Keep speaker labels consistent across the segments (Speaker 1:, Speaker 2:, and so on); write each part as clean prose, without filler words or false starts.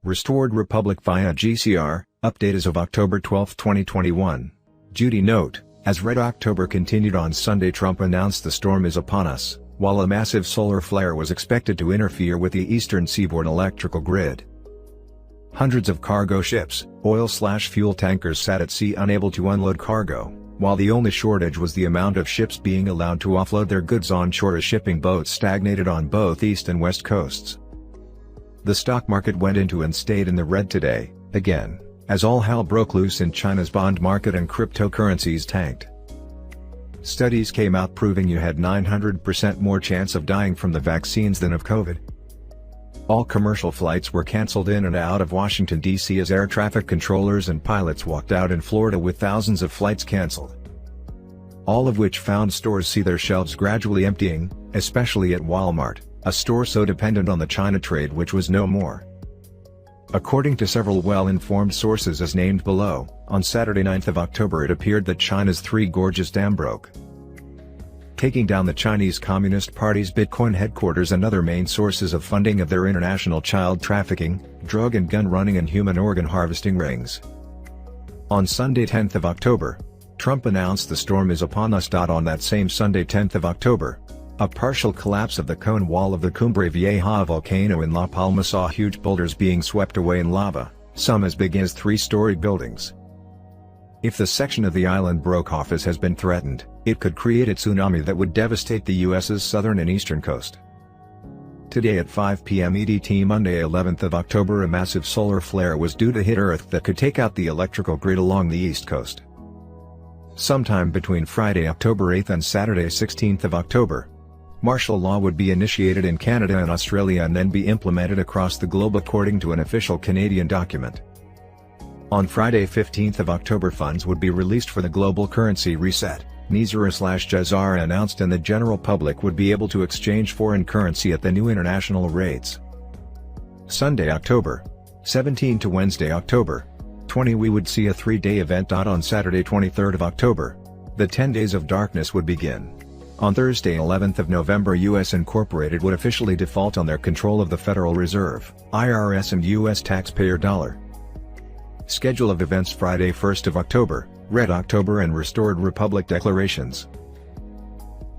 Speaker 1: Restored Republic via GCR, update as of October 12, 2021. Judy note, as Red October continued on Sunday, Trump announced the storm is upon us, while a massive solar flare was expected to interfere with the eastern seaboard electrical grid. Hundreds of cargo ships, oil/fuel tankers sat at sea unable to unload cargo, while the only shortage was the amount of ships being allowed to offload their goods onshore as shipping boats stagnated on both east and west coasts. The stock market went into and stayed in the red today, again, as all hell broke loose in China's bond market and cryptocurrencies tanked. Studies came out proving you had 900% more chance of dying from the vaccines than of COVID. All commercial flights were canceled in and out of Washington, D.C. as air traffic controllers and pilots walked out in Florida with thousands of flights canceled. All of which found stores see their shelves gradually emptying, especially at Walmart, a store so dependent on the China trade which was no more. According to several well-informed sources as named below, on Saturday 9th of October it appeared that China's Three Gorges Dam broke, taking down the Chinese Communist Party's Bitcoin headquarters and other main sources of funding of their international child trafficking, drug and gun running and human organ harvesting rings. On Sunday 10th of October, Trump announced the storm is upon us. On that same Sunday 10th of October, a partial collapse of the cone wall of the Cumbre Vieja volcano in La Palma saw huge boulders being swept away in lava, some as big as 3-story buildings. If the section of the island broke off as has been threatened, it could create a tsunami that would devastate the U.S.'s southern and eastern coast. Today at 5 p.m. EDT Monday 11th of October, a massive solar flare was due to hit Earth that could take out the electrical grid along the east coast. Sometime between Friday October 8th and Saturday 16th of October, martial law would be initiated in Canada and Australia and then be implemented across the globe according to an official Canadian document. On Friday 15th of October, funds would be released for the global currency reset, GCR announced, and the general public would be able to exchange foreign currency at the new international rates. Sunday October 17 to Wednesday October 20 we would see a 3-day event. On Saturday 23rd of October, the 10 days of darkness would begin. On Thursday 11th of November, U.S. Incorporated would officially default on their control of the Federal Reserve, IRS and U.S. taxpayer dollar. Schedule of events: Friday 1st of October, Red October and Restored Republic declarations.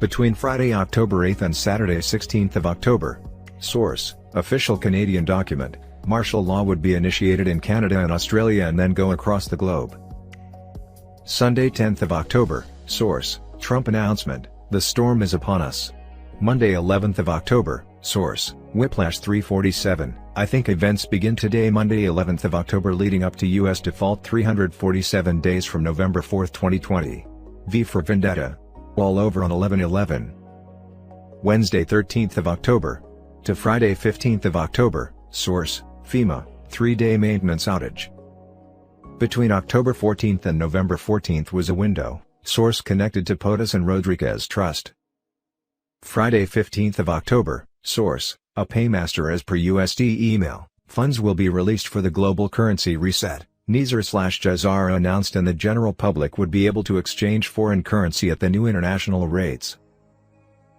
Speaker 1: Between Friday October 8th and Saturday 16th of October. Source: official Canadian document. Martial law would be initiated in Canada and Australia and then go across the globe. Sunday 10th of October. Source: Trump announcement. The storm is upon us. Monday 11th of October, source, Whiplash 347, I think events begin today. Monday 11th of October leading up to US default 347 days from November 4, 2020. V for Vendetta. All over on 11/11. Wednesday 13th of October to Friday 15th of October, source, FEMA, 3-day maintenance outage. Between October 14th and November 14th was a window. Source connected to POTUS and Rodriguez Trust. Friday 15th of October, source, a paymaster. As per USD email, funds will be released for the global currency reset, GCR announced, and the general public would be able to exchange foreign currency at the new international rates.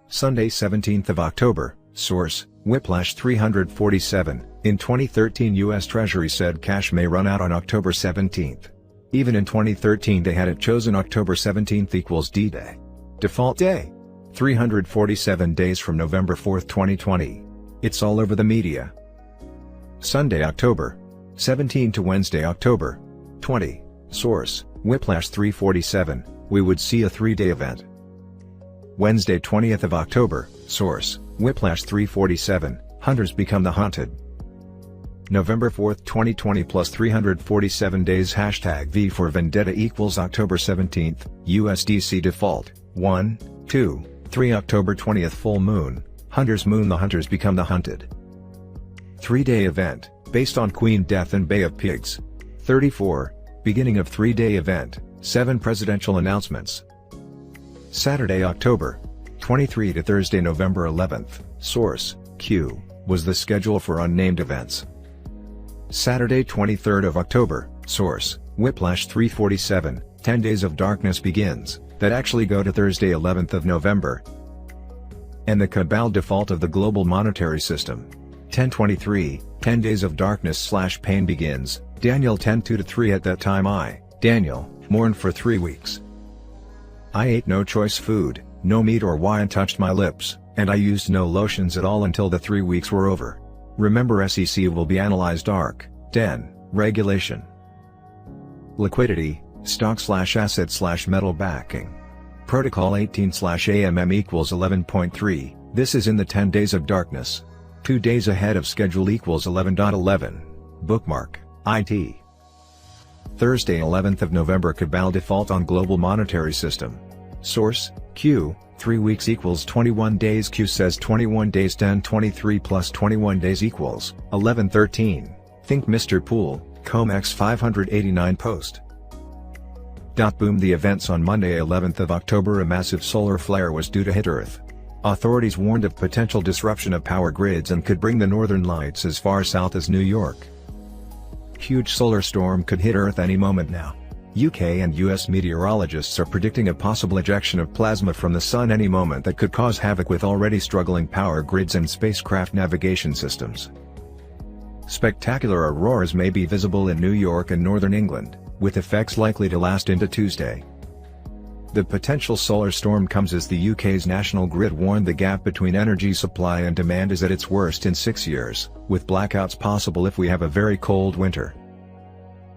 Speaker 1: Sunday 17th of October, source, Whiplash 347, in 2013 U.S. Treasury said cash may run out on October 17th. Even in 2013 they had it chosen October 17th equals D-Day. Default day. 347 days from November 4, 2020. It's all over the media. Sunday October 17 to Wednesday October 20. Source, Whiplash 347, we would see a 3-day event. Wednesday 20th of October, source, Whiplash 347, hunters become the hunted. November 4, 2020 plus 347 days #V for Vendetta equals October 17th, USDC default, 1, 2, 3 October 20th full moon, Hunter's moon, the hunters become the hunted. 3-day event, based on Queen Death and Bay of Pigs. 34, beginning of 3-day event, 7 presidential announcements. Saturday October 23 to Thursday November 11th, source, Q, was the schedule for unnamed events. Saturday 23rd of October, source, Whiplash 347, 10 days of darkness begins, that actually go to Thursday 11th of November. And the cabal default of the global monetary system. 1023, 10 Days of Darkness/Pain begins. Daniel 10:2-3. At that time I, Daniel, mourned for 3 weeks. I ate no choice food, no meat or wine touched my lips, and I used no lotions at all until the 3 weeks were over. Remember, SEC will be analyzed. ARC, Den, Regulation. Liquidity, stock/asset/metal backing. Protocol 18/AMM equals 11.3, this is in the 10 Days of Darkness. 2 days ahead of schedule equals 11.11. Bookmark, IT. Thursday 11th of November. Cabal default on global monetary system. Source, Q, 3 weeks equals 21 days. Q says 21 days. 1023 plus 21 days equals 1113. Think Mr. Pool, Comex 589 post. Boom. The events on Monday 11th of October. A massive solar flare was due to hit Earth. Authorities warned of potential disruption of power grids and could bring the northern lights as far south as New York. Huge solar storm could hit Earth any moment now. UK and US meteorologists are predicting a possible ejection of plasma from the sun any moment that could cause havoc with already struggling power grids and spacecraft navigation systems. Spectacular auroras may be visible in New York and northern England, with effects likely to last into Tuesday. The potential solar storm comes as the UK's national grid warned the gap between energy supply and demand is at its worst in 6 years, with blackouts possible if we have a very cold winter.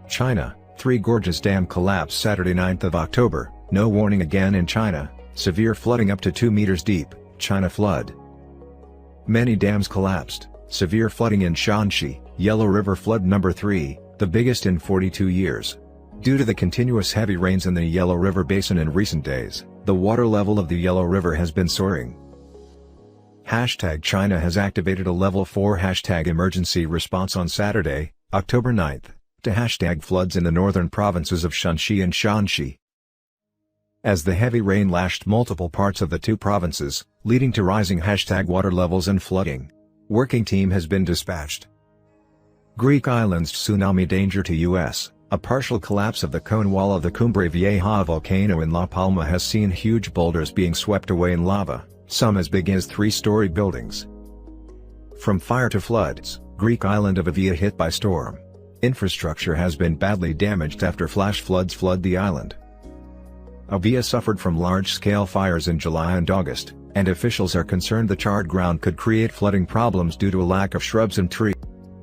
Speaker 1: China, Three Gorges Dam collapse Saturday 9th of October, no warning again in China, severe flooding up to 2 meters deep, China flood. Many dams collapsed, severe flooding in Shanxi, Yellow River flood number 3, the biggest in 42 years. Due to the continuous heavy rains in the Yellow River basin in recent days, the water level of the Yellow River has been soaring. China has activated a level 4 emergency response on Saturday, October 9th, to floods in the northern provinces of Shanxi and Shanxi. As the heavy rain lashed multiple parts of the two provinces, leading to rising water levels and flooding. Working team has been dispatched. Greek islands tsunami danger to U.S. A partial collapse of the cone wall of the Cumbre Vieja volcano in La Palma has seen huge boulders being swept away in lava, some as big as 3-story buildings. From fire to floods, Greek island of Evia hit by storm. Infrastructure has been badly damaged after flash floods flood the island. Evia suffered from large-scale fires in July and August, and officials are concerned the charred ground could create flooding problems due to a lack of shrubs and trees.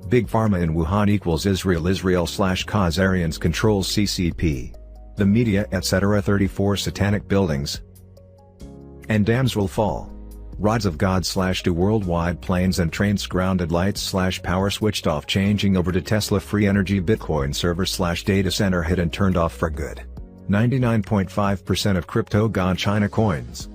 Speaker 1: Big Pharma in Wuhan equals Israel/Khazarians controls CCP. The media etc. 34 satanic buildings and dams will fall. Rods of God/do worldwide planes and trains grounded lights/power switched off changing over to Tesla free energy Bitcoin server/data center hit and turned off for good. 99.5% of crypto gone China coins.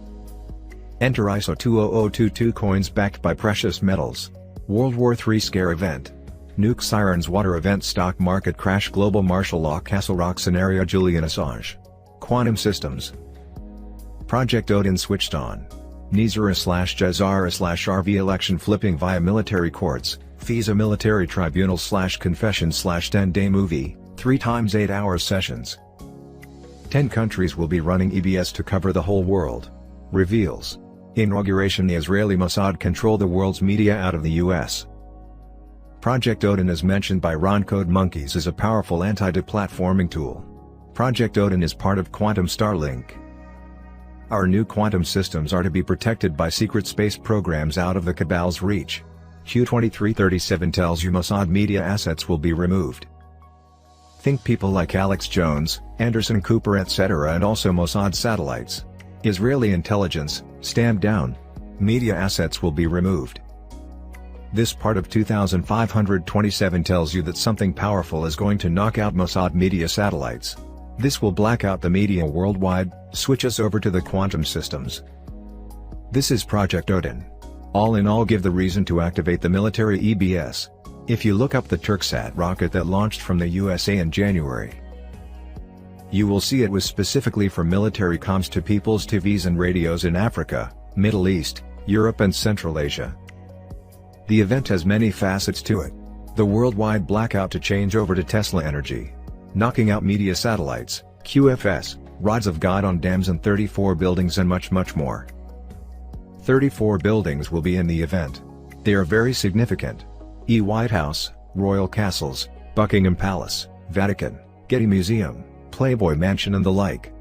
Speaker 1: Enter ISO 20022 coins backed by precious metals. World War III scare event. Nuke sirens water event stock market crash global martial law Castle Rock scenario Julian Assange. Quantum systems. Project Odin switched on. Nizara/Jazara/RV election flipping via military courts, FISA military tribunal/confession/10-day movie, 3 times 8-hour sessions. 10 countries will be running EBS to cover the whole world. Reveals. Inauguration. The Israeli Mossad control the world's media out of the US. Project Odin as mentioned by Ron Code Monkeys is a powerful anti-deplatforming tool. Project Odin is part of Quantum Starlink. Our new quantum systems are to be protected by secret space programs out of the cabal's reach. Q2337 tells you Mossad media assets will be removed. Think people like Alex Jones, Anderson Cooper etc. and also Mossad satellites. Israeli intelligence, stand down. Media assets will be removed. This part of 2527 tells you that something powerful is going to knock out Mossad media satellites. This will black out the media worldwide, switch us over to the quantum systems. This is Project Odin. All in all give the reason to activate the military EBS. If you look up the Turksat rocket that launched from the USA in January, you will see it was specifically for military comms to people's TVs and radios in Africa, Middle East, Europe and Central Asia. The event has many facets to it. The worldwide blackout to change over to Tesla energy. Knocking out media satellites, QFS, rods of God on dams and 34 buildings and much more. 34 buildings will be in the event. They are very significant. White House, Royal Castles, Buckingham Palace, Vatican, Getty Museum, Playboy Mansion and the like.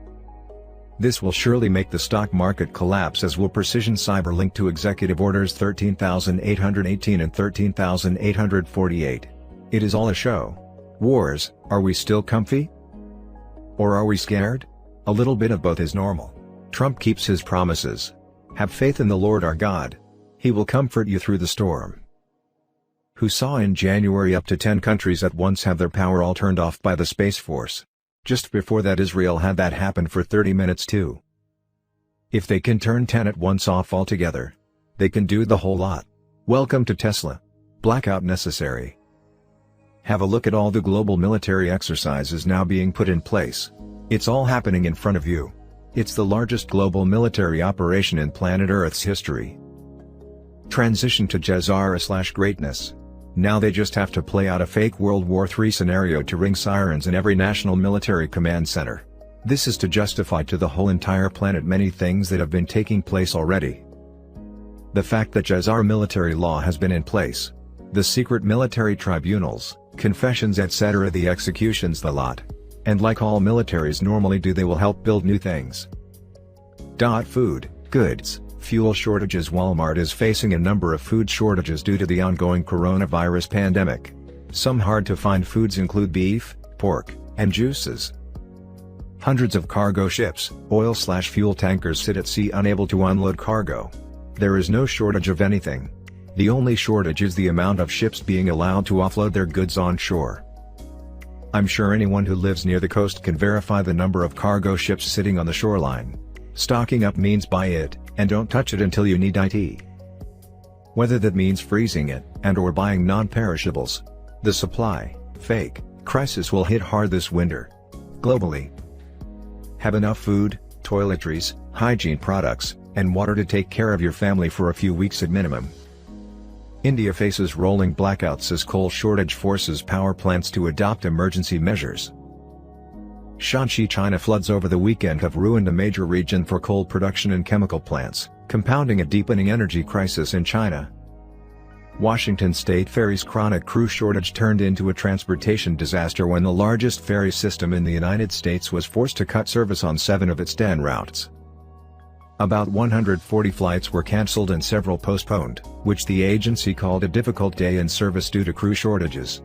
Speaker 1: This will surely make the stock market collapse, as will Precision Cyber linked to Executive Orders 13,818 and 13,848. It is all a show. Wars, are we still comfy? Or are we scared? A little bit of both is normal. Trump keeps his promises. Have faith in the Lord our God. He will comfort you through the storm. Who saw in January up to 10 countries at once have their power all turned off by the Space Force. Just before that Israel had that happen for 30 minutes too. If they can turn 10 at once off altogether, they can do the whole lot. Welcome to Tesla. Blackout necessary. Have a look at all the global military exercises now being put in place. It's all happening in front of you. It's the largest global military operation in planet Earth's history. Transition to GCR/greatness. Now they just have to play out a fake World War III scenario to ring sirens in every national military command center. This is to justify to the whole entire planet many things that have been taking place already. The fact that GCR military law has been in place, the secret military tribunals, confessions etc., the executions, the lot. And like all militaries normally do, they will help build new things. Food, goods, fuel shortages. Walmart is facing a number of food shortages due to the ongoing coronavirus pandemic. Some hard-to-find foods include beef, pork, and juices. Hundreds of cargo ships, oil/fuel tankers sit at sea unable to unload cargo. There is no shortage of anything. The only shortage is the amount of ships being allowed to offload their goods on shore. I'm sure anyone who lives near the coast can verify the number of cargo ships sitting on the shoreline. Stocking up means buy it, and don't touch it until you need it. Whether that means freezing it, and/or buying non-perishables. The supply, fake, crisis will hit hard this winter. Globally. Have enough food, toiletries, hygiene products, and water to take care of your family for a few weeks at minimum. India faces rolling blackouts as coal shortage forces power plants to adopt emergency measures. Shanxi, China. Floods over the weekend have ruined a major region for coal production and chemical plants, compounding a deepening energy crisis in China. Washington State ferries. Chronic crew shortage turned into a transportation disaster when the largest ferry system in the United States was forced to cut service on 7 of its 10 routes. About 140 flights were cancelled and several postponed, which the agency called a difficult day in service due to crew shortages.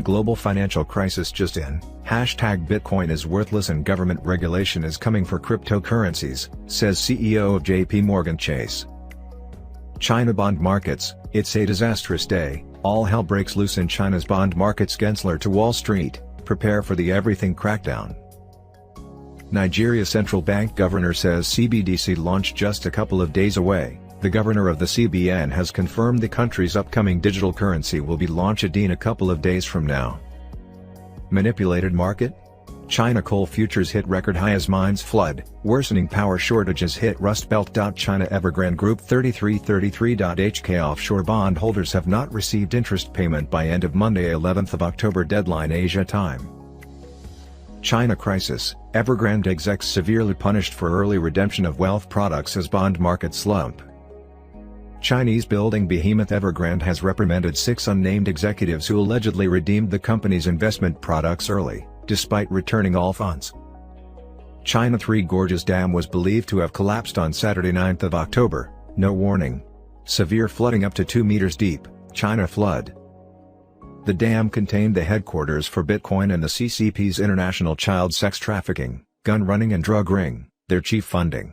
Speaker 1: Global financial crisis just in. #Bitcoin is worthless and government regulation is coming for cryptocurrencies, says CEO of JP Morgan Chase. China bond markets. It's a disastrous day. All hell breaks loose in China's bond markets. Gensler to Wall Street, prepare for the everything crackdown. Nigeria central bank governor says CBDC launch just a couple of days away. The governor of the CBN has confirmed the country's upcoming digital currency will be launched in a couple of days from now. Manipulated market? China coal futures hit record high as mines flood, worsening power shortages hit Rust Belt. China Evergrande Group 3333.HK offshore bondholders have not received interest payment by end of Monday 11th of October deadline Asia time. China crisis, Evergrande execs severely punished for early redemption of wealth products as bond market slump. Chinese building behemoth Evergrande has reprimanded 6 unnamed executives who allegedly redeemed the company's investment products early, despite returning all funds. China Three Gorges Dam was believed to have collapsed on Saturday 9th of October, no warning. Severe flooding up to 2 meters deep, China flood. The dam contained the headquarters for Bitcoin and the CCP's international child sex trafficking, gun running and drug ring, their chief funding.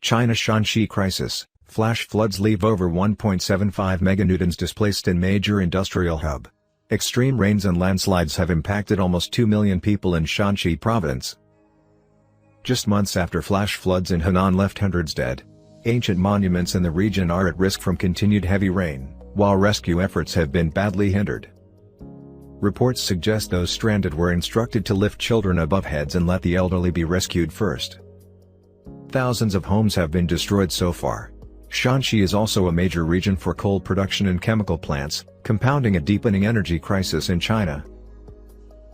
Speaker 1: China Shanxi crisis. Flash floods leave over 1.75 meganewtons displaced in major industrial hub. Extreme rains and landslides have impacted almost 2 million people in Shanxi province. Just months after flash floods in Henan left hundreds dead. Ancient monuments in the region are at risk from continued heavy rain, while rescue efforts have been badly hindered. Reports suggest those stranded were instructed to lift children above heads and let the elderly be rescued first. Thousands of homes have been destroyed so far. Shanxi is also a major region for coal production and chemical plants, compounding a deepening energy crisis in China.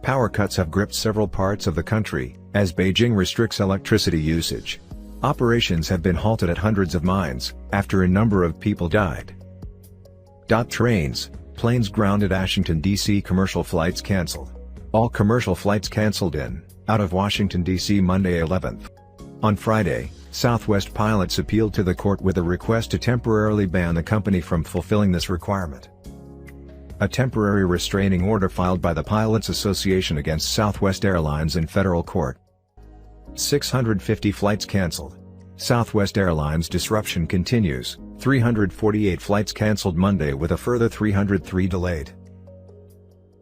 Speaker 1: Power cuts have gripped several parts of the country, as Beijing restricts electricity usage. Operations have been halted at hundreds of mines, after a number of people died. Trains, planes grounded. Washington, D.C. commercial flights canceled. All commercial flights canceled in, out of Washington, D.C. Monday 11th. On Friday, Southwest pilots appealed to the court with a request to temporarily ban the company from fulfilling this requirement. A temporary restraining order filed by the Pilots Association against Southwest Airlines in federal court. 650 flights canceled. Southwest Airlines disruption continues, 348 flights canceled Monday with a further 303 delayed.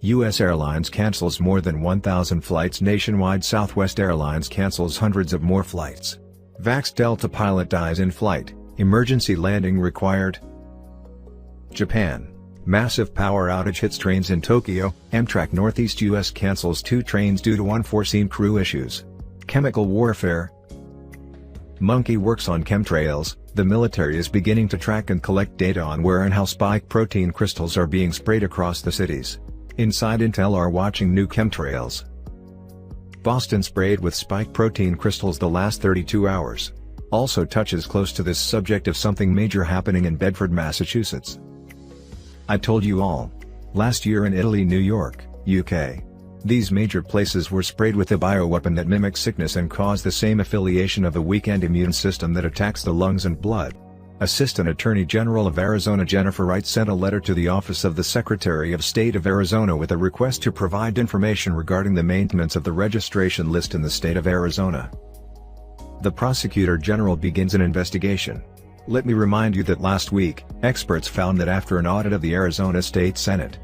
Speaker 1: U.S. Airlines cancels more than 1,000 flights nationwide. Southwest Airlines cancels hundreds of more flights. Vax Delta pilot dies in flight, emergency landing required. Japan. Massive power outage hits trains in Tokyo. Amtrak Northeast U.S. cancels 2 trains due to unforeseen crew issues. Chemical warfare. Monkey works on chemtrails. The military is beginning to track and collect data on where and how spike protein crystals are being sprayed across the cities. Inside Intel are watching new chemtrails. Boston sprayed with spike protein crystals the last 32 hours. Also touches close to this subject of something major happening in Bedford, Massachusetts. I told you all. Last year in Italy, New York, UK. These major places were sprayed with a bioweapon that mimics sickness and cause the same affiliation of the weakened immune system that attacks the lungs and blood. Assistant Attorney General of Arizona Jennifer Wright sent a letter to the Office of the Secretary of State of Arizona with a request to provide information regarding the maintenance of the registration list in the state of Arizona. The Prosecutor General begins an investigation. Let me remind you that last week, experts found that after an audit of the Arizona State Senate,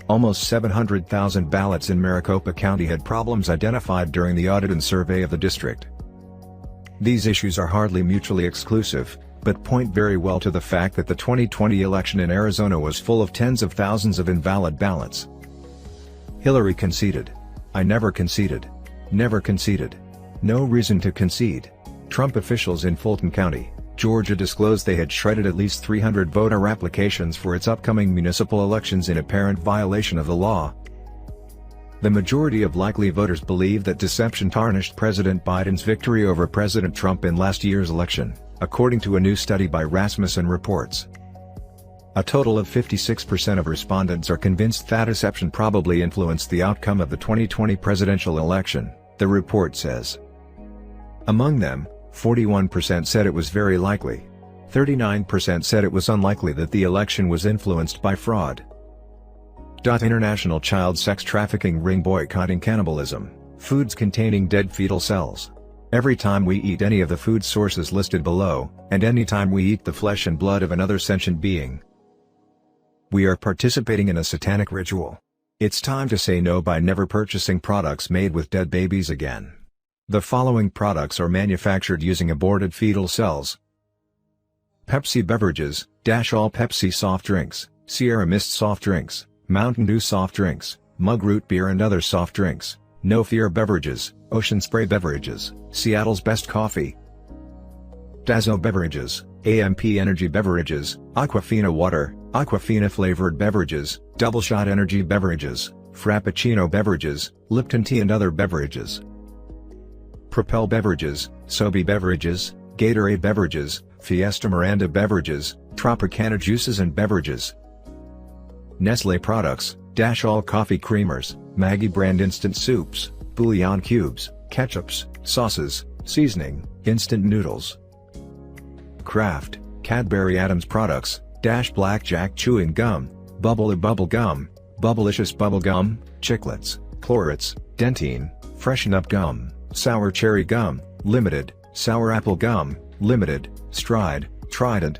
Speaker 1: almost 700,000 ballots in Maricopa County had problems identified during the audit and survey of the district. These issues are hardly mutually exclusive, but point very well to the fact that the 2020 election in Arizona was full of tens of thousands of invalid ballots. Hillary conceded. I never conceded. Never conceded. No reason to concede. Trump officials in Fulton County, Georgia disclosed they had shredded at least 300 voter applications for its upcoming municipal elections in apparent violation of the law. The majority of likely voters believe that deception tarnished President Biden's victory over President Trump in last year's election, according to a new study by Rasmussen Reports. A total of 56% of respondents are convinced that deception probably influenced the outcome of the 2020 presidential election, the report says. Among them, 41% said it was very likely. 39% said it was unlikely that the election was influenced by fraud. International child sex trafficking ring boycotting cannibalism, foods containing dead fetal cells. Every time we eat any of the food sources listed below, and any time we eat the flesh and blood of another sentient being, we are participating in a satanic ritual. It's time to say no by never purchasing products made with dead babies again. The following products are manufactured using aborted fetal cells. Pepsi beverages, all Pepsi soft drinks, Sierra Mist soft drinks, Mountain Dew soft drinks, Mug Root beer and other soft drinks, No Fear beverages, Ocean Spray beverages, Seattle's Best coffee, Dazo beverages, AMP energy beverages, Aquafina water, Aquafina flavored beverages, Double Shot energy beverages, Frappuccino beverages, Lipton tea and other beverages. Propel beverages, Sobe beverages, Gatorade beverages, Fiesta Miranda beverages, Tropicana juices and beverages. Nestle products, all coffee creamers, Maggi brand instant soups, bouillon cubes, ketchups, sauces, seasoning, instant noodles. Kraft, Cadbury Adams products, Blackjack chewing gum, Bubble gum, Bubblicious bubble gum, Chiclets, Chlorets, Dentine, Freshen Up gum, Sour cherry gum, Limited, Sour apple gum, Limited, Stride, Trident.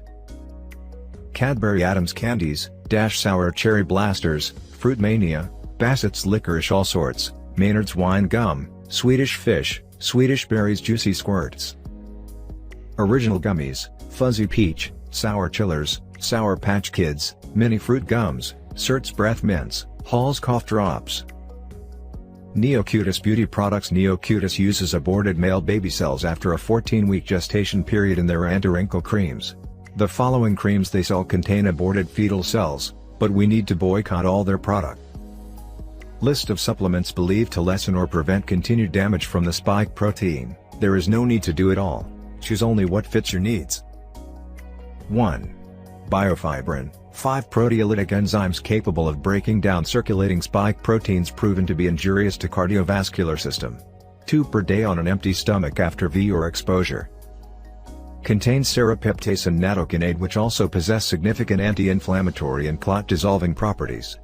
Speaker 1: Cadbury Adams candies, Sour cherry blasters, Fruit Mania, Bassett's licorice all sorts, Maynard's wine gum, Swedish fish, Swedish berries juicy squirts. Original gummies, Fuzzy peach, Sour chillers, Sour Patch Kids, Mini fruit gums, Cert's breath mints, Hall's cough drops. Neocutis beauty products. Neocutis uses aborted male baby cells after a 14-week gestation period in their anti-wrinkle creams. The following creams they sell contain aborted fetal cells, but we need to boycott all their product. List of supplements believed to lessen or prevent continued damage from the spike protein. There is no need to do it all. Choose only what fits your needs. 1. Biofibrin, 5 proteolytic enzymes capable of breaking down circulating spike proteins proven to be injurious to cardiovascular system. 2 per day on an empty stomach after V or exposure. Contains serrapeptase and nattokinase, which also possess significant anti-inflammatory and clot-dissolving properties.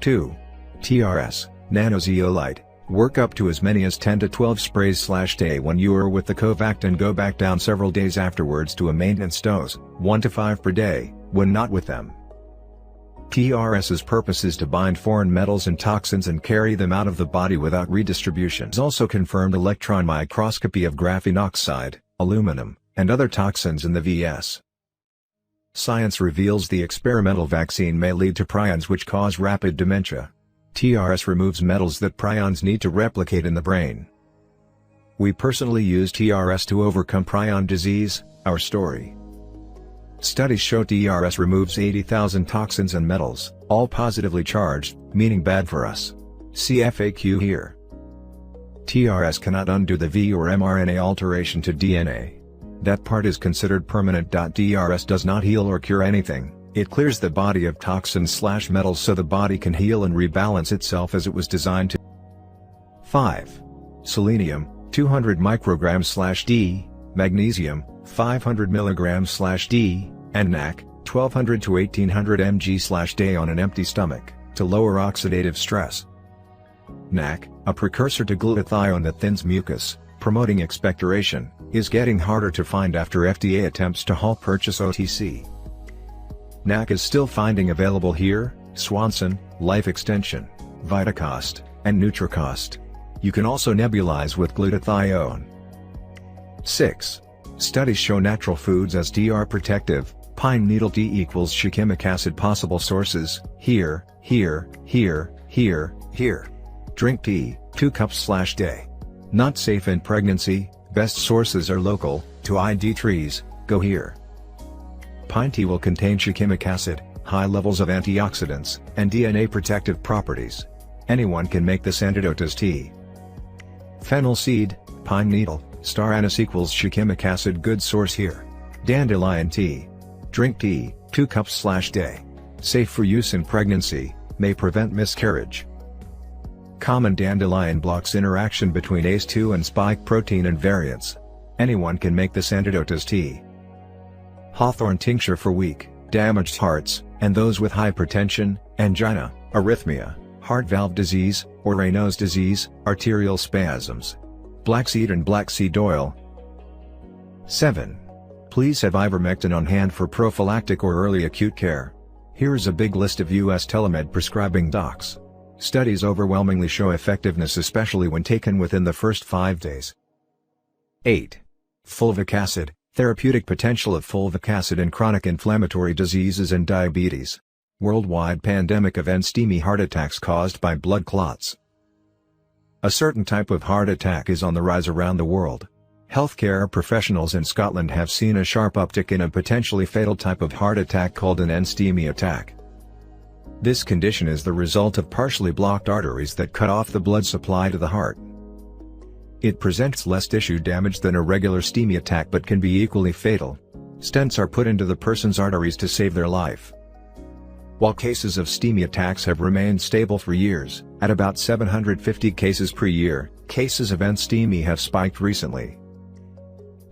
Speaker 1: 2. TRS, nanozeolite. Work up to as many as 10 to 12 sprays/day when you are with the Covact and go back down several days afterwards to a maintenance dose, 1 to 5 per day, when not with them. TRS's purpose is to bind foreign metals and toxins and carry them out of the body without redistribution. It's also confirmed electron microscopy of graphene oxide, aluminum, and other toxins in the VS. Science reveals the experimental vaccine may lead to prions which cause rapid dementia. TRS removes metals that prions need to replicate in the brain. We personally use TRS to overcome prion disease, our story. Studies show TRS removes 80,000 toxins and metals, all positively charged, meaning bad for us. See FAQ here. TRS cannot undo the V or mRNA alteration to DNA. That part is considered permanent. TRS does not heal or cure anything. It clears the body of toxins/metals so the body can heal and rebalance itself as it was designed to. 5. Selenium, 200 micrograms/d, magnesium, 500 mg/d, and NaC, 1200 to 1800 mg/day on an empty stomach, to lower oxidative stress. NaC, a precursor to glutathione that thins mucus, promoting expectoration, is getting harder to find after FDA attempts to halt purchase OTC. NaC is still finding available here, Swanson, Life Extension, Vitacost, and Nutricost. You can also nebulize with glutathione. 6. Studies show natural foods as DR protective, pine needle tea equals shikimic acid. Possible sources, here. Drink tea, 2 cups/day. Not safe in pregnancy, best sources are local, to ID trees, go here. Pine tea will contain shikimic acid, high levels of antioxidants, and DNA protective properties. Anyone can make this antidote as tea. Fennel seed, pine needle, star anise equals shikimic acid. Good source here. Dandelion tea. Drink tea, 2 cups/day. Safe for use in pregnancy, may prevent miscarriage. Common dandelion blocks interaction between ACE2 and spike protein and variants. Anyone can make this antidote as tea. Hawthorn tincture for weak, damaged hearts, and those with hypertension, angina, arrhythmia, heart valve disease, or Raynaud's disease, arterial spasms. Blackseed and black seed oil. 7. Please have ivermectin on hand for prophylactic or early acute care. Here is a big list of U.S. telemed prescribing docs. Studies overwhelmingly show effectiveness, especially when taken within the first 5 days. 8. Fulvic acid, therapeutic potential of fulvic acid in chronic inflammatory diseases and diabetes. Worldwide pandemic of end-stage heart attacks caused by blood clots. A certain type of heart attack is on the rise around the world. Healthcare professionals in Scotland have seen a sharp uptick in a potentially fatal type of heart attack called an end-stage attack. This condition is the result of partially blocked arteries that cut off the blood supply to the heart. It presents less tissue damage than a regular STEMI attack but can be equally fatal. Stents are put into the person's arteries to save their life. While cases of STEMI attacks have remained stable for years, at about 750 cases per year, cases of end-STEMI have spiked recently.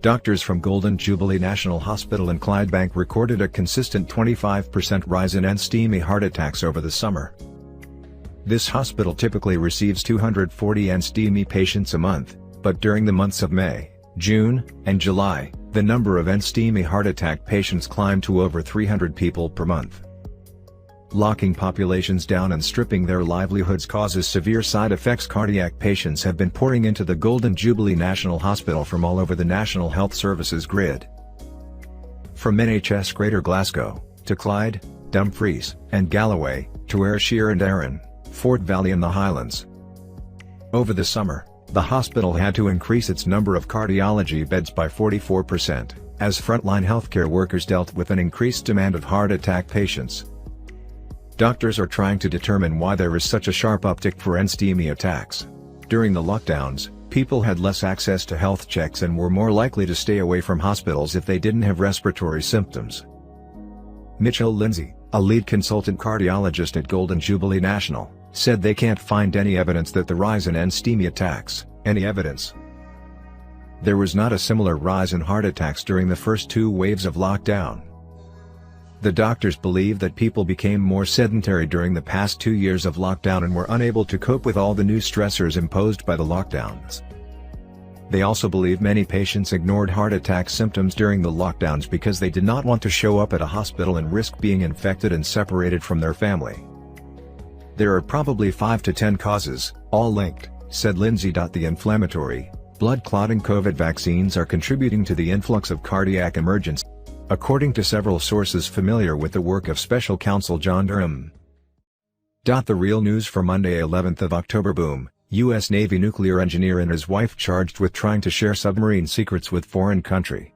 Speaker 1: Doctors from Golden Jubilee National Hospital in Clydebank recorded a consistent 25% rise in end-STEMI heart attacks over the summer. This hospital typically receives 240 end-STEMI patients a month, but during the months of May, June, and July, the number of end-STEMI heart attack patients climbed to over 300 people per month. Locking populations down and stripping their livelihoods causes severe side effects. Cardiac patients have been pouring into the Golden Jubilee National Hospital from all over the National Health Services grid. From NHS Greater Glasgow, to Clyde, Dumfries, and Galloway, to Ayrshire and Arran, Fort Valley and the Highlands. Over the summer, the hospital had to increase its number of cardiology beds by 44%, as frontline healthcare workers dealt with an increased demand of heart attack patients. Doctors are trying to determine why there is such a sharp uptick for end-STEMI attacks. During the lockdowns, people had less access to health checks and were more likely to stay away from hospitals if they didn't have respiratory symptoms. Mitchell Lindsay, a lead consultant cardiologist at Golden Jubilee National, said they can't find any evidence that the rise in STEMI attacks, any evidence. There was not a similar rise in heart attacks during the first 2 waves of lockdown. The doctors believe that people became more sedentary during the past 2 years of lockdown and were unable to cope with all the new stressors imposed by the lockdowns. They also believe many patients ignored heart attack symptoms during the lockdowns because they did not want to show up at a hospital and risk being infected and separated from their family. There are probably 5 to 10 causes, all linked, said Lindsay. The inflammatory, blood-clotting COVID vaccines are contributing to the influx of cardiac emergencies, according to several sources familiar with the work of Special Counsel John Durham. The real news for Monday, 11th of October. Boom. U.S. Navy nuclear engineer and his wife charged with trying to share submarine secrets with foreign country.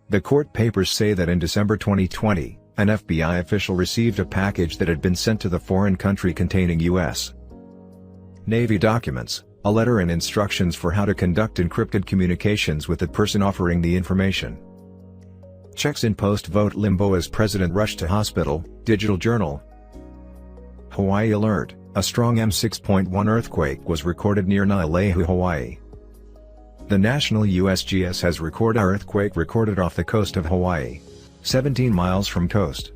Speaker 1: The court papers say that in December 2020, an FBI official received a package that had been sent to the foreign country containing U.S. Navy documents, a letter and instructions for how to conduct encrypted communications with the person offering the information. Checks in post-vote limbo as president rushed to hospital, Digital Journal. Hawaii alert. A strong M6.1 earthquake was recorded near Naʻalehu, Hawaii. The national USGS has recorded an earthquake recorded off the coast of Hawaii, 17 miles from coast.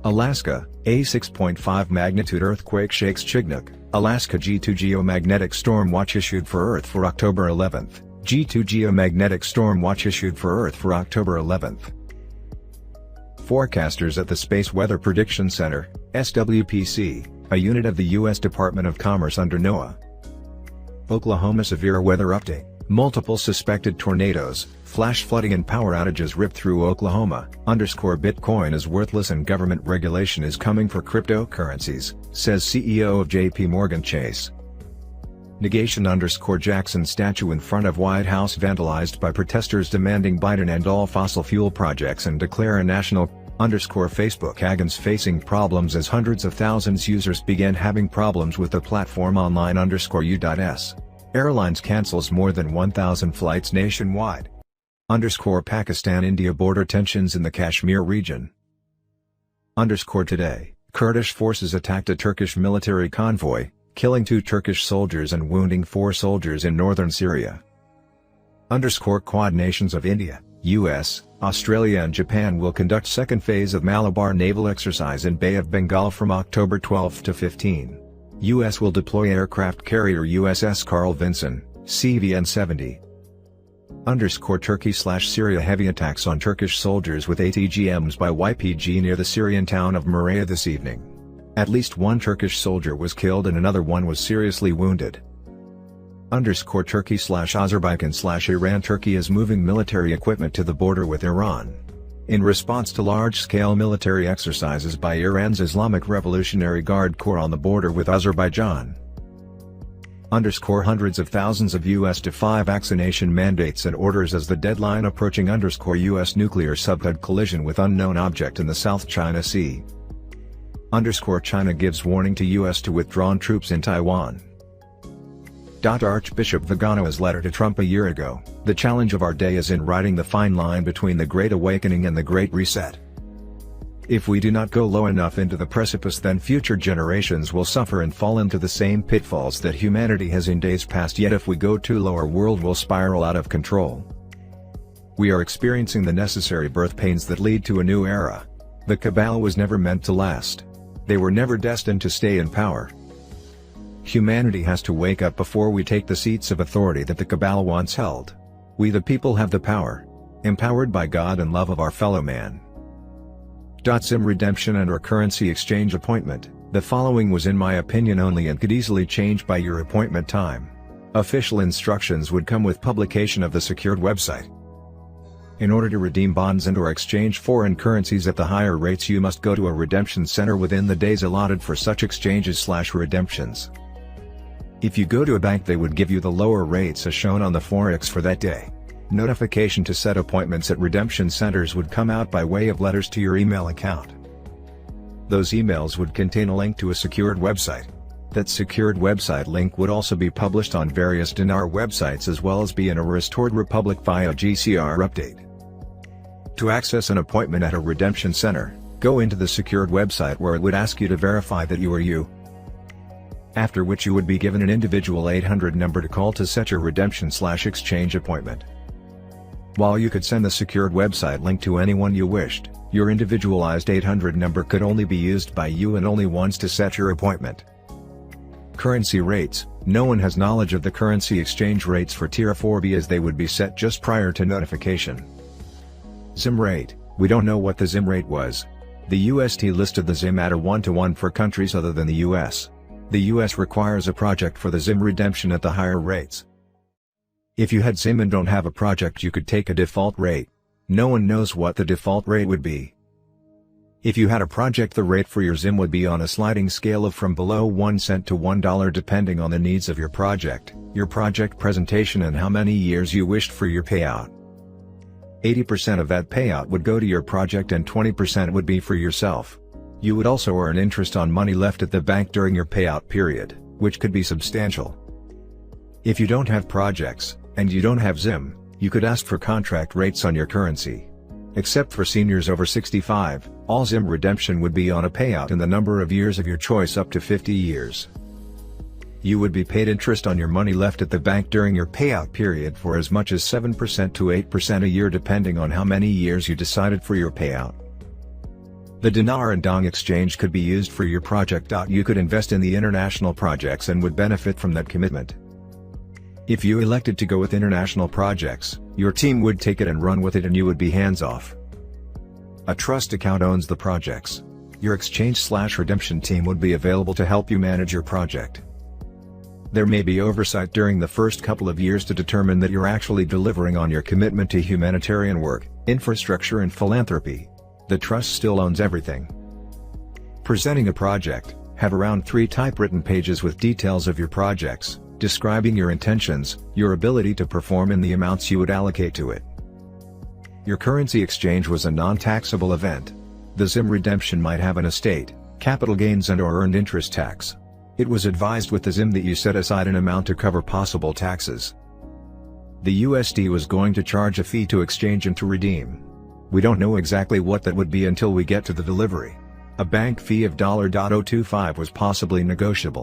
Speaker 1: Alaska, a 6.5 magnitude earthquake shakes Chignook, Alaska. G2 geomagnetic storm watch issued for Earth for October 11th. G2 geomagnetic storm watch issued for Earth for October 11th. Forecasters at the Space Weather Prediction Center, SWPC, a unit of the U.S. Department of Commerce under NOAA. Oklahoma severe weather update. Multiple suspected tornadoes, flash flooding and power outages rip through Oklahoma. Bitcoin is worthless and government regulation is coming for cryptocurrencies, says CEO of JP Morgan Chase. Negation. Jackson statue in front of White House vandalized by protesters demanding Biden end all fossil fuel projects and declare a national. Facebook agents facing problems as hundreds of thousands users began having problems with the platform online. U.S. Airlines cancels more than 1,000 flights nationwide. Pakistan-India border tensions in the Kashmir region. Today, Kurdish forces attacked a Turkish military convoy, killing 2 Turkish soldiers and wounding 4 soldiers in northern Syria. Quad nations of India, US, Australia and Japan will conduct second phase of Malabar naval exercise in Bay of Bengal from October 12 to 15. US will deploy aircraft carrier USS Carl Vinson, CVN-70. Turkey/Syria heavy attacks on Turkish soldiers with ATGMs by YPG near the Syrian town of Maraya this evening. At least 1 Turkish soldier was killed and another one was seriously wounded. Turkey/Azerbaijan/Iran. Turkey is moving military equipment to the border with Iran. In response to large-scale military exercises by Iran's Islamic Revolutionary Guard Corps on the border with Azerbaijan. Hundreds of thousands of U.S. defy vaccination mandates and orders as the deadline approaching. U.S. nuclear submarine collision with unknown object in the South China Sea. China gives warning to U.S. to withdrawn troops in Taiwan. Archbishop Vigano's letter to Trump a year ago. The challenge of our day is in riding the fine line between the Great Awakening and the Great Reset. If we do not go low enough into the precipice, then future generations will suffer and fall into the same pitfalls that humanity has in days past. Yet if we go too low, our world will spiral out of control. We are experiencing the necessary birth pains that lead to a new era. The cabal was never meant to last. They were never destined to stay in power. Humanity has to wake up before we take the seats of authority that the cabal once held. We the people have the power, empowered by God and love of our fellow man. SIM redemption and or currency exchange appointment. The following was in my opinion only and could easily change by your appointment time. Official instructions would come with publication of the secured website. In order to redeem bonds and or exchange foreign currencies at the higher rates, you must go to a redemption center within the days allotted for such exchanges/redemptions. If you go to a bank, they would give you the lower rates as shown on the Forex for that day. Notification to set appointments at redemption centers would come out by way of letters to your email account. Those emails would contain a link to a secured website. That secured website link would also be published on various dinar websites as well as be in a restored republic via GCR update. To access an appointment at a redemption center, go into the secured website where it would ask you to verify that you are you. After which you would be given an individual 800 number to call to set your redemption/exchange appointment. While you could send the secured website link to anyone you wished, your individualized 800 number could only be used by you and only once to set your appointment. Currency rates: no one has knowledge of the currency exchange rates for Tier 4B as they would be set just prior to notification. ZIM rate: we don't know what the ZIM rate was. The UST listed the ZIM at a 1-to-1 for countries other than the US. The US requires a project for the ZIM redemption at the higher rates. If you had ZIM and don't have a project, you could take a default rate. No one knows what the default rate would be. If you had a project, the rate for your ZIM would be on a sliding scale of from below 1 cent to $1 depending on the needs of your project presentation and how many years you wished for your payout. 80% of that payout would go to your project and 20% would be for yourself. You would also earn interest on money left at the bank during your payout period, which could be substantial. If you don't have projects, and you don't have ZIM, you could ask for contract rates on your currency. Except for seniors over 65, all ZIM redemption would be on a payout in the number of years of your choice up to 50 years. You would be paid interest on your money left at the bank during your payout period for as much as 7% to 8% a year depending on how many years you decided for your payout. The dinar and dong exchange could be used for your project. You could invest in the international projects and would benefit from that commitment. If you elected to go with international projects, your team would take it and run with it and you would be hands-off. A trust account owns the projects. Your exchange/redemption team would be available to help you manage your project. There may be oversight during the first couple of years to determine that you're actually delivering on your commitment to humanitarian work, infrastructure and philanthropy. The trust still owns everything. Presenting a project: have around 3 typewritten pages with details of your projects, describing your intentions, your ability to perform and the amounts you would allocate to it. Your currency exchange was a non-taxable event. The ZIM redemption might have an estate, capital gains and/or earned interest tax. It was advised with the ZIM that you set aside an amount to cover possible taxes. The USD was going to charge a fee to exchange and to redeem. We don't know exactly what that would be until we get to the delivery. A bank fee of $0.025 was possibly negotiable.